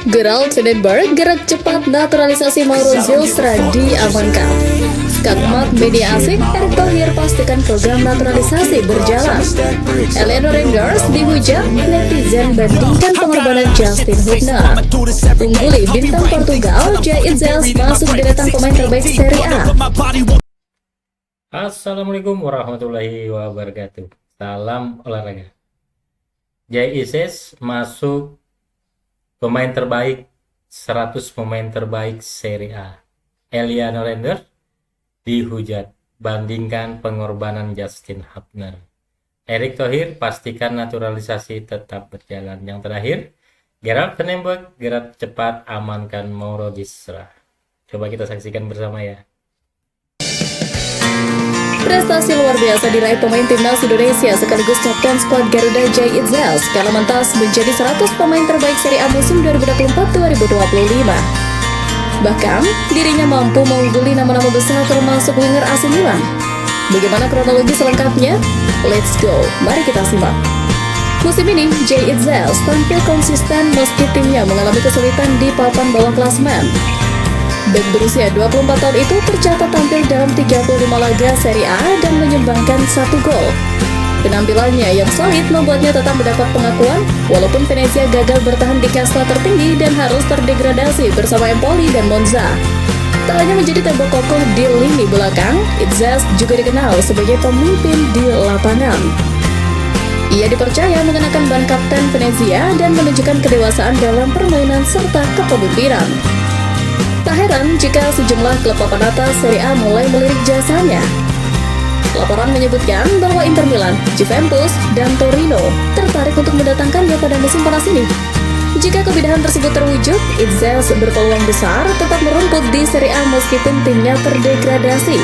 Gerald Vandenberg gerak cepat naturalisasi Mauro Zylstra diamankan. Skakmat media asing, Erick Thohir pastikan program naturalisasi berjalan. Eleanor Rangers dihujat, netizen bandingkan pengorbanan Justin Hubner. Ungguli bintang Portugal, Jay Itzels masuk deretan pemain terbaik Serie A. Assalamualaikum warahmatullahi wabarakatuh. Salam olahraga. Jay Itzels masuk pemain terbaik 100 pemain terbaik Serie A. Eleanor Rangers dihujat, bandingkan pengorbanan Justin Hubner. Erick Thohir pastikan naturalisasi tetap berjalan. Yang terakhir, Gerald Vandenberg gerak cepat amankan Mauro Zylstra. Coba kita saksikan bersama ya. Prestasi luar biasa diraih pemain timnas Indonesia sekaligus kapten skuad Garuda Jay Itzels kala mentas menjadi 100 pemain terbaik Serie A musim 2024-2025. Bahkan, dirinya mampu mengungguli nama-nama besar termasuk winger AC Milan. Bagaimana kronologi selengkapnya? Let's go, mari kita simak. Musim ini, Jay Itzels tampil konsisten meski timnya mengalami kesulitan di papan bawah klasemen. Bek berusia 24 tahun itu tercatat tampil dalam 35 laga Serie A dan menyumbangkan 1 gol. Penampilannya yang solid membuatnya tetap mendapat pengakuan, walaupun Venezia gagal bertahan di kasta tertinggi dan harus terdegradasi bersama Empoli dan Monza. Tak hanya menjadi tembok kokoh di lini belakang, Itzels juga dikenal sebagai pemimpin di lapangan. Ia dipercaya mengenakan ban kapten Venezia dan menunjukkan kedewasaan dalam permainan serta kepemimpinan. Tak heran jika sejumlah klub papan atas Serie A mulai melirik jasanya. Laporan menyebutkan bahwa Inter Milan, Juventus, dan Torino tertarik untuk mendatangkannya pada musim panas ini. Jika kepindahan tersebut terwujud, Itzels berpeluang besar tetap merumput di Serie A meskipun timnya terdegradasi.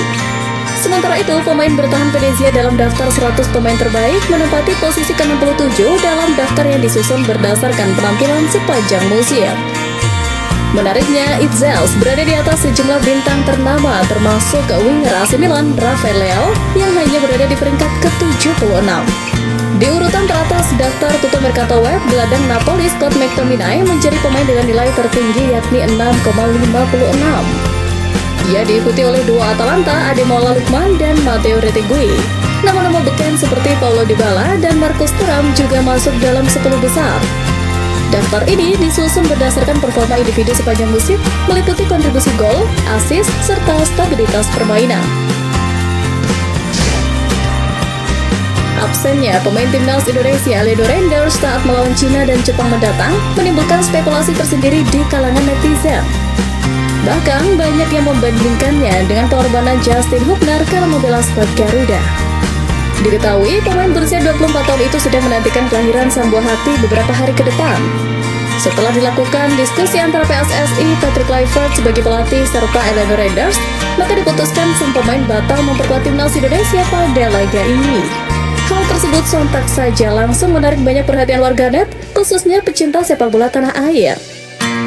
Sementara itu, pemain bertahan Venezia dalam daftar 100 pemain terbaik menempati posisi ke-67 dalam daftar yang disusun berdasarkan penampilan sepanjang musim. Menariknya, Itzels berada di atas sejumlah bintang ternama termasuk winger AC Milan Rafael Leao yang hanya berada di peringkat ke-76. Di urutan teratas daftar Tutto Mercato Web, gelandang Napoli Scott McTominay menjadi pemain dengan nilai tertinggi yakni 6,56. Ia diikuti oleh dua Atalanta, Ademola Lookman dan Matteo Retegui. Nama-nama beken seperti Paulo Dybala dan Marcus Thuram juga masuk dalam 10 besar. Daftar ini disusun berdasarkan performa individu sepanjang musim, meliputi kontribusi gol, assist, serta stabilitas permainan. Absennya pemain timnas Indonesia Eleanor Rangers saat melawan Cina dan Jepang mendatang menimbulkan spekulasi tersendiri di kalangan netizen. Bahkan banyak yang membandingkannya dengan pengorbanan Justin Hubner kala membela skuad Garuda. Diketahui pemain berusia 24 tahun itu sudah menantikan kelahiran sang buah hati beberapa hari ke depan. Setelah dilakukan diskusi antara PSSI, Patrick Kluivert sebagai pelatih serta Eleanor Rangers, maka diputuskan sang pemain batal memperkuat timnas Indonesia pada laga ini. Hal tersebut sontak saja langsung menarik banyak perhatian warganet, khususnya pecinta sepak bola tanah air.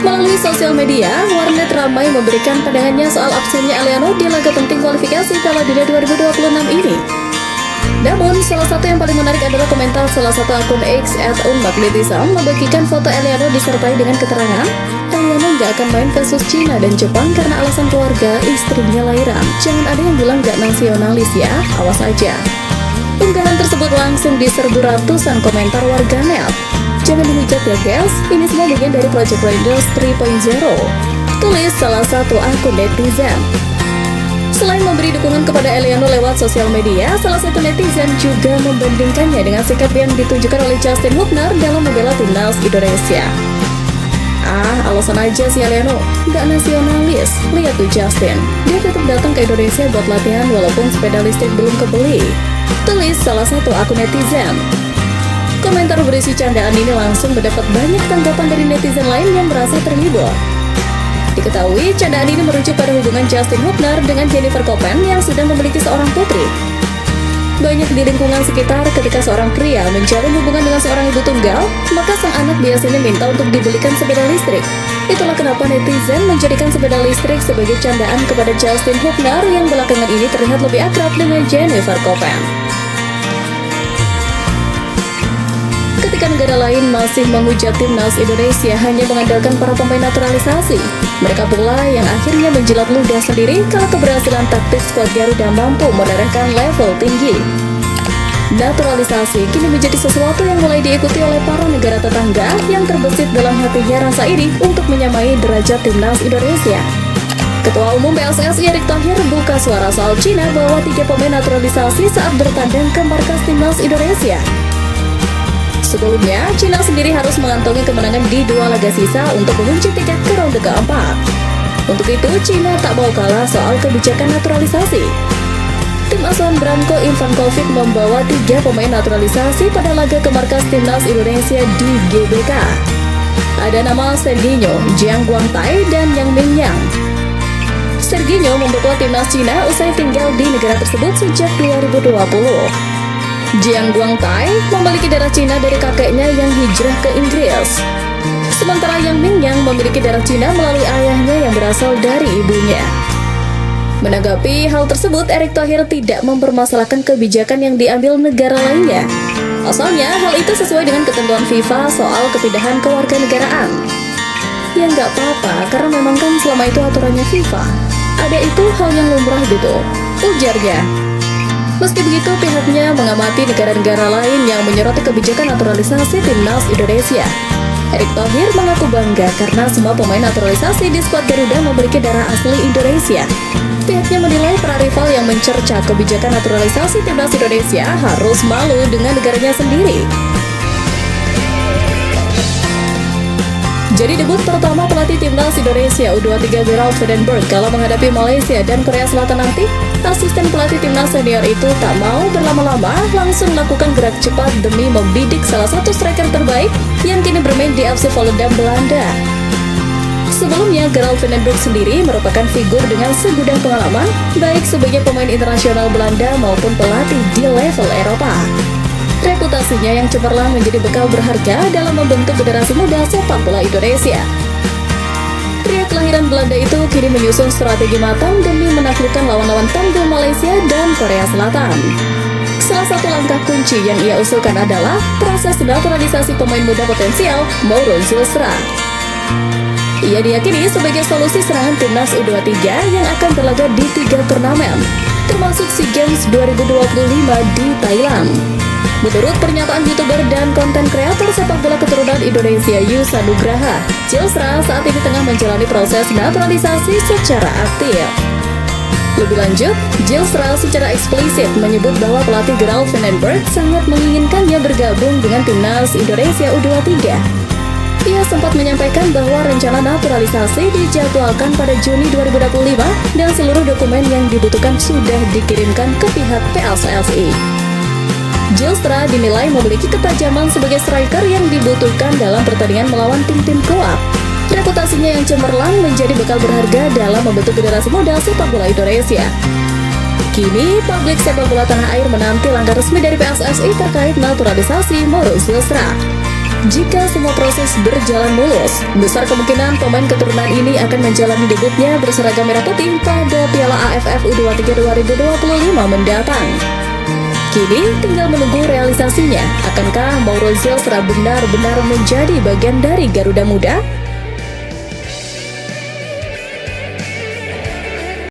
Melalui sosial media, warnet ramai memberikan pandangannya soal absennya Eleanor di laga penting kualifikasi Piala Dunia 2026 ini. Namun, salah satu yang paling menarik adalah komentar salah satu akun X @unmagnetisan membagikan foto Eleanor disertai dengan keterangan, Eleanor nggak akan main versus Cina dan Jepang karena alasan keluarga istrinya lahiran. Jangan ada yang bilang nggak nasionalis ya, awas aja. Unggahan tersebut langsung diserbu ratusan komentar warganet. Jangan dihujat ya guys, ini semua bagian dari Project Rangers 3.0, tulis salah satu akun netizen. Selain memberi dukungan kepada Eleanor lewat sosial media, salah satu netizen juga membandingkannya dengan sikap yang ditunjukkan oleh Justin Hubner dalam membela timnas Indonesia. Alasan aja si Eleanor, nggak nasionalis. Lihat tuh Justin, dia tetap datang ke Indonesia buat latihan walaupun sepeda listrik belum kebeli, tulis salah satu akun netizen. Komentar berisi candaan ini langsung mendapat banyak tanggapan dari netizen lain yang merasa terhibur. Diketahui, candaan ini merujuk pada hubungan Justin Hubner dengan Jennifer Koppen yang sudah memiliki seorang putri. Banyak di lingkungan sekitar ketika seorang pria menjalin hubungan dengan seorang ibu tunggal, maka sang anak biasanya minta untuk dibelikan sepeda listrik. Itulah kenapa netizen menjadikan sepeda listrik sebagai candaan kepada Justin Hubner yang belakangan ini terlihat lebih akrab dengan Jennifer Koppen. Ketika negara lain masih menghujat timnas Indonesia hanya mengandalkan para pemain naturalisasi, mereka pula yang akhirnya menjilat ludah sendiri kalau keberhasilan taktik skuad Garuda mampu menorehkan level tinggi. Naturalisasi kini menjadi sesuatu yang mulai diikuti oleh para negara tetangga yang terbesit dalam hatinya rasa iri untuk menyamai derajat timnas Indonesia. Ketua Umum PSSI Erick Thohir buka suara soal Cina bahwa 3 pemain naturalisasi saat bertandang ke markas timnas Indonesia. Sebelumnya, Cina sendiri harus mengantongi kemenangan di 2 laga sisa untuk mengunci tiket ke ronde keempat. Untuk itu, Cina tak mau kalah soal kebijakan naturalisasi. Tim asuhan Branko Ivankovic membawa 3 pemain naturalisasi pada laga ke markas timnas Indonesia di GBK. Ada nama Serginho, Jiang Guangtai, dan Yang Mingyang. Serginho memperkuat timnas Cina usai tinggal di negara tersebut sejak 2020. Jiang Guangtai memiliki darah Cina dari kakeknya yang hijrah ke Inggris. Sementara Yang Mingyang memiliki darah Cina melalui ayahnya yang berasal dari ibunya. Menanggapi hal tersebut, Erick Thohir tidak mempermasalahkan kebijakan yang diambil negara lainnya. Asalnya, hal itu sesuai dengan ketentuan FIFA soal kepindahan kewarganegaraan. Ya nggak apa-apa, karena memang kan selama itu aturannya FIFA. Ada itu hal yang lumrah gitu, ujarnya. Meski begitu, pihaknya mengamati negara-negara lain yang menyoroti kebijakan naturalisasi timnas Indonesia. Erick Thohir mengaku bangga karena semua pemain naturalisasi di skuad Garuda memiliki darah asli Indonesia. Pihaknya menilai para rival yang mencerca kebijakan naturalisasi timnas Indonesia harus malu dengan negaranya sendiri. Jadi debut pertama pelatih timnas Indonesia U23 Gerald Vandenberg kalau menghadapi Malaysia dan Korea Selatan nanti, asisten pelatih timnas senior itu tak mau berlama-lama, langsung melakukan gerak cepat demi membidik salah satu striker terbaik yang kini bermain di FC Volendam Belanda. Sebelumnya, Gerald Vandenberg sendiri merupakan figur dengan segudang pengalaman, baik sebagai pemain internasional Belanda maupun pelatih di level Eropa. Reputasinya yang cemerlang menjadi bekal berharga dalam membentuk generasi muda sepak bola Indonesia. Pria kelahiran Belanda itu kini menyusun strategi matang demi menaklukkan lawan-lawan tangguh Malaysia dan Korea Selatan. Salah satu langkah kunci yang ia usulkan adalah proses naturalisasi pemain muda potensial Mauro Zilstra. Ia diyakini sebagai solusi serangan timnas U23 yang akan berlaga di 3 turnamen, termasuk SEA Games 2025 di Thailand. Menurut pernyataan YouTuber dan konten kreator sepak bola keturunan Indonesia Yusa Nugraha, Zilstra saat ini tengah menjalani proses naturalisasi secara aktif. Lebih lanjut, Zilstra secara eksplisit menyebut bahwa pelatih Gerald Vandenberg sangat menginginkannya bergabung dengan timnas Indonesia U23. Ia sempat menyampaikan bahwa rencana naturalisasi dijadwalkan pada Juni 2025 dan seluruh dokumen yang dibutuhkan sudah dikirimkan ke pihak PSSI. Zilstra dinilai memiliki ketajaman sebagai striker yang dibutuhkan dalam pertandingan melawan tim-tim kuat. Reputasinya yang cemerlang menjadi bekal berharga dalam membentuk generasi muda sepak bola Indonesia. Kini, publik sepak bola tanah air menanti langkah resmi dari PSSI terkait naturalisasi Mauro Zilstra. Jika semua proses berjalan mulus, besar kemungkinan pemain keturunan ini akan menjalani debutnya berseragam merah putih pada Piala AFF U23 2025 mendatang. Kini tinggal menunggu realisasinya. Akankah Mauro Zilstra benar-benar menjadi bagian dari Garuda Muda?